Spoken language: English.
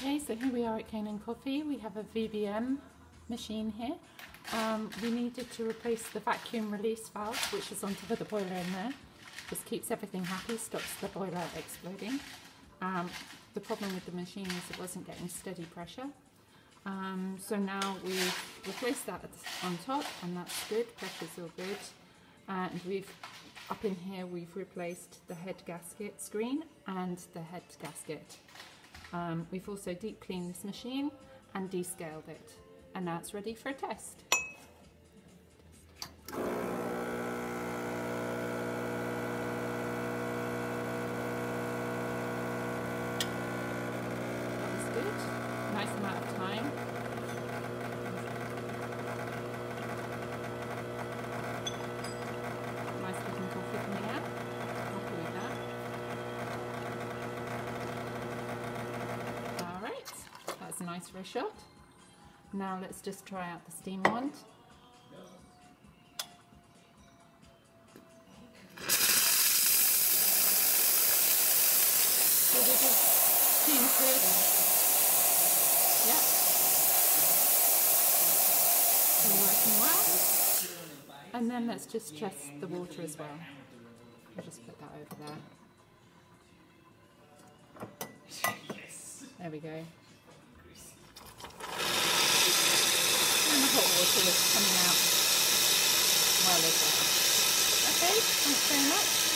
Okay, so here we are at Cane and Coffee. We have a viebienne machine here. We needed to replace the vacuum release valve, which is on top of the boiler in there. Just keeps everything happy, stops the boiler exploding. The problem with the machine is it wasn't getting steady pressure. So now we've replaced that on top, and that's good, pressure's all good. And up in here we've replaced the head gasket screen and the head gasket. We've also deep cleaned this machine and descaled it, and now it's ready for a test. That was good, nice amount of time. Nice looking coffee coming out, happy with that. That's nice for a shot. Now let's just try out the steam wand. So we just steam good. Yep. All working well. And then let's just test the water as well. I'll just put that over there. There we go. And the hot water is coming out well as well. Okay, thanks very much.